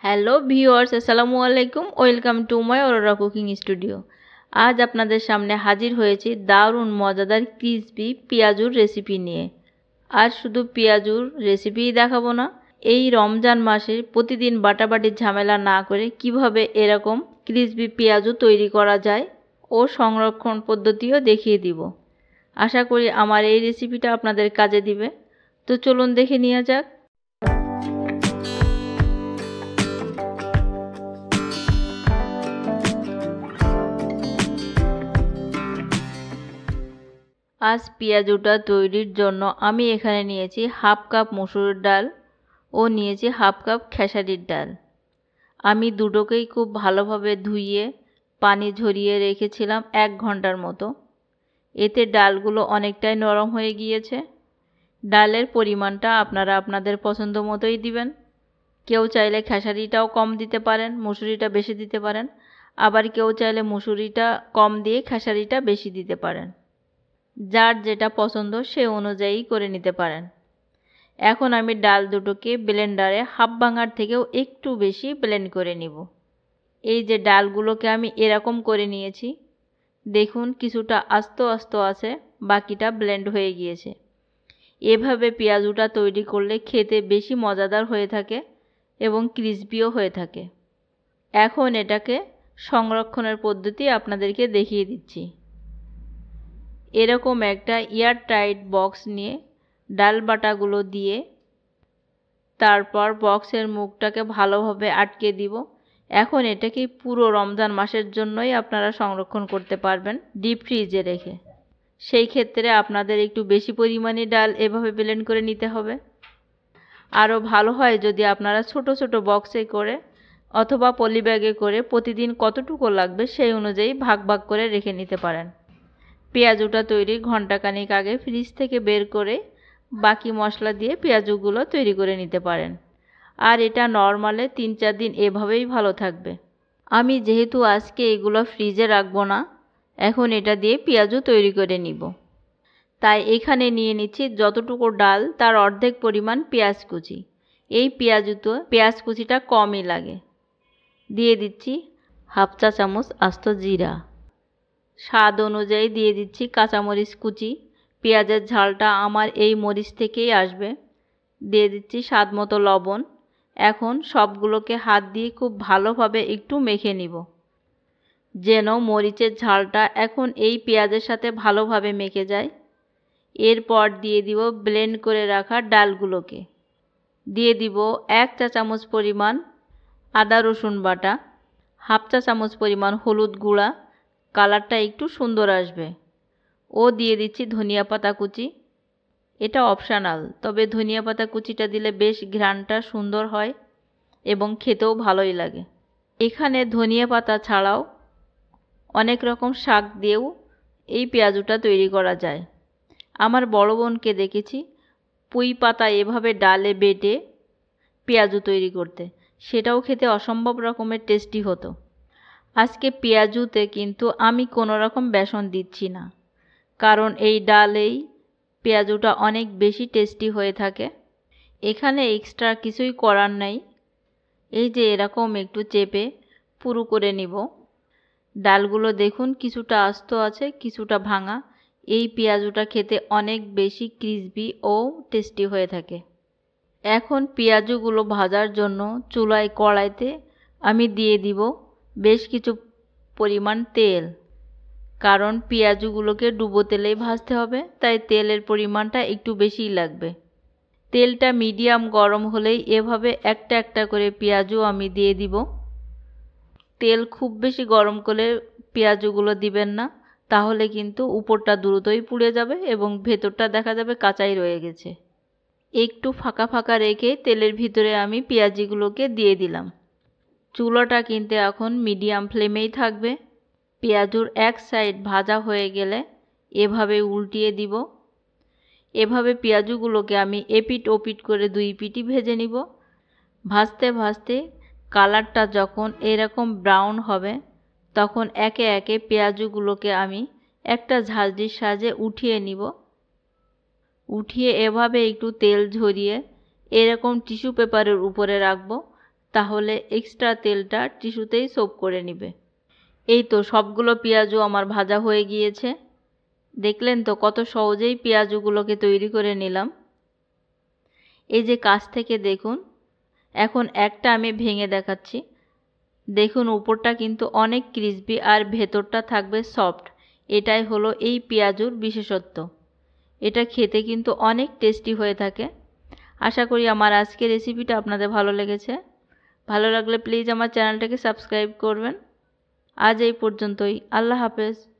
Hello viewers, আসসালামু আলাইকুম। Welcome to my Aurora cooking studio. আজ আপনাদের সামনে হাজির হয়েছি দারুণ মজাদার ক্রিসপি পেঁয়াজুর রেসিপি নিয়ে। আজ শুধু পেঁয়াজুর রেসিপিই দেখাবো না, এই রমজান মাসে প্রতিদিন বাটাবাটির ঝামেলা না করে কিভাবে এরকম ক্রিসপি পেঁয়াজু তৈরি করা যায় ও সংরক্ষণ পদ্ধতিও দেখিয়ে দিব। আশা করি আমার এই রেসিপিটা আপনাদের কাজে দিবে। তো চলুন দেখে নেওয়া যাক। আজ পেঁয়াজুটা তৈরির জন্য আমি এখানে নিয়েছি হাফ কাপ মসুর ডাল ও নিয়েছি হাফ কাপ খেসারির ডাল। আমি দুটোকেই খুব ভালোভাবে ধুইয়ে পানি ঝরিয়ে রেখেছিলাম 1 ঘন্টার মতো। এতে ডালগুলো অনেকটাই নরম হয়ে গিয়েছে। ডালের পরিমাণটা আপনারা আপনাদের পছন্দ মতোই দিবেন। কেউ চাইলে খেসারিটাও কম দিতে পারেন, মসুরিটা বেশি দিতে পারেন, আবার কেউ চাইলে মসুরিটা কম দিয়ে খেসারিটা বেশি দিতে পারেন। যার যেটা পছন্দ সে অনুযায়ী করে নিতে পারেন। এখন আমি ডাল দুটোকে ব্লেন্ডারে হাফ ভাঙার থেকেও একটু বেশি ব্লেন্ড করে নিব। এই যে ডালগুলোকে আমি এরকম করে নিয়েছি, দেখুন কিছুটা আস্ত আস্ত আছে, বাকিটা ব্লেন্ড হয়ে গিয়েছে। এভাবে পেঁয়াজুটা তৈরি করলে খেতে বেশি মজাদার হয়ে থাকে এবং ক্রিসপিও হয়ে থাকে। এখন এটাকে সংরক্ষণের পদ্ধতি আপনাদেরকে দেখিয়ে দিচ্ছি। এরকম একটা এয়ার টাইট বক্স নিয়ে ডাল বাটাগুলো দিয়ে তারপর বক্সের মুখটাকে ভালোভাবে আটকে দিব। এখন এটাকে পুরো রমজান মাসের জন্যই আপনারা সংরক্ষণ করতে পারবেন ডিপ ফ্রিজে রেখে। সেই ক্ষেত্রে আপনাদের একটু বেশি পরিমাণে ডাল এভাবে ব্লেন্ড করে নিতে হবে। আরও ভালো হয় যদি আপনারা ছোট ছোট বক্সে করে অথবা পলি ব্যাগে করে প্রতিদিন কতটুকু লাগবে সেই অনুযায়ী ভাগ ভাগ করে রেখে নিতে পারেন। পেঁয়াজুটা তৈরির ঘন্টাখানেক আগে ফ্রিজ থেকে বের করে বাকি মশলা দিয়ে পেঁয়াজুগুলো তৈরি করে নিতে পারেন। আর এটা নরমালে 3-4 দিন এভাবেই ভালো থাকবে। আমি যেহেতু আজকে এগুলো ফ্রিজে রাখবো না, এখন এটা দিয়ে পেঁয়াজু তৈরি করে নিব। তাই এখানে নিয়ে নিচ্ছি যতটুকু ডাল তার অর্ধেক পরিমাণ পেঁয়াজ কুচি। এই পেঁয়াজুতে পেঁয়াজ কুচিটা কমই লাগে। দিয়ে দিচ্ছি হাফ চা চামচ আস্ত জিরা। স্বাদ অনুযায়ী দিয়ে দিচ্ছি কাঁচামরিচ কুচি। পেঁয়াজের ঝালটা আমার এই মরিচ থেকেই আসবে। দিয়ে দিচ্ছি স্বাদ মতো লবণ। এখন সবগুলোকে হাত দিয়ে খুব ভালোভাবে একটু মেখে নিব, যেন মরিচের ঝালটা এখন এই পেঁয়াজের সাথে ভালোভাবে মেখে যায়। এরপর দিয়ে দিব ব্লেন্ড করে রাখা ডালগুলোকে। দিয়ে দিব 1 চা চামচ পরিমাণ আদা রসুন বাটা, হাফ চা চামচ পরিমাণ হলুদ গুঁড়া, কালারটা একটু সুন্দর আসবে। ও দিয়ে দিচ্ছি ধনিয়া পাতা কুচি। এটা অপশনাল, তবে ধনিয়া পাতা কুচিটা দিলে বেশ ঘ্রাণটা সুন্দর হয় এবং খেতেও ভালোই লাগে। এখানে ধনিয়া পাতা ছাড়াও অনেক রকম শাক দিয়েও এই পেঁয়াজুটা তৈরি করা যায়। আমার বড় বোনকে দেখেছি পুঁই পাতা এভাবে ডালে বেটে পেঁয়াজু তৈরি করতে, সেটাও খেতে অসম্ভব রকমের টেস্টি হতো। আজকে পেঁয়াজুতে কিন্তু আমি কোনো রকম বেসন দিচ্ছি না, কারণ এই ডালেই পেঁয়াজুটা অনেক বেশি টেস্টি হয়ে থাকে। এখানে এক্সট্রা কিছুই করার নাই। এই যে এরকম একটু চেপে পুরু করে নিব। ডালগুলো দেখুন কিছুটা আস্ত আছে, কিছুটা ভাঙা। এই পেঁয়াজুটা খেতে অনেক বেশি ক্রিসপি ও টেস্টি হয়ে থাকে। এখন পেঁয়াজুগুলো ভাজার জন্য চুলায় কড়াইতে আমি দিয়ে দিব বেশ কিছু পরিমাণ তেল, কারণ পেঁয়াজুগুলোকে ডুবো তেলেই ভাজতে হবে, তাই তেলের পরিমাণটা একটু বেশিই লাগবে। তেলটা মিডিয়াম গরম হলেই এভাবে একটা একটা করে পেঁয়াজু আমি দিয়ে দিব। তেল খুব বেশি গরম করে পেঁয়াজুগুলো দিবেন না, তাহলে কিন্তু উপরটা দ্রুতই পুড়ে যাবে এবং ভেতরটা দেখা যাবে কাঁচাই রয়ে গেছে। একটু ফাঁকা ফাঁকা রেখে তেলের ভিতরে আমি পেঁয়াজিগুলোকে দিয়ে দিলাম। চুলাটা কিন্তু এখন মিডিয়াম ফ্লেমেই থাকবে। পেঁয়াজুর এক সাইড ভাজা হয়ে গেলে এভাবে উল্টিয়ে দিব। এভাবে পেঁয়াজুগুলোকে আমি এপিট ওপিট করে 2 পিঠই ভেজে নিব। ভাজতে ভাজতে কালারটা যখন এরকম ব্রাউন হবে, তখন একে একে পেঁয়াজুগুলোকে আমি একটা ঝাঁঝরির সাহায্যে উঠিয়ে নিব। উঠিয়ে এভাবে একটু তেল ঝরিয়ে এরকম টিস্যু পেপারের উপরে রাখবো, তাহলে এক্সট্রা তেলটা টিস্যুতেই সোক করে নেবে। এই তো সবগুলো পেঁয়াজু আমার ভাজা হয়ে গিয়েছে। দেখলেন তো কত সহজেই পেঁয়াজুগুলোকে তৈরি করে নিলাম। এই যে কাছ থেকে দেখুন, এখন একটা আমি ভেঙে দেখাচ্ছি। দেখুন উপরটা কিন্তু অনেক ক্রিসপি আর ভেতরটা থাকবে সফট। এটাই হলো এই পেঁয়াজুর বিশেষত্ব। এটা খেতে কিন্তু অনেক টেস্টি হয়ে থাকে। আশা করি আমার আজকের রেসিপিটা আপনাদের ভালো লেগেছে। ভালো লাগলে প্লিজ আমার চ্যানেলটাকে সাবস্ক্রাইব করবেন। আজ এই পর্যন্তই। আল্লাহ হাফেজ।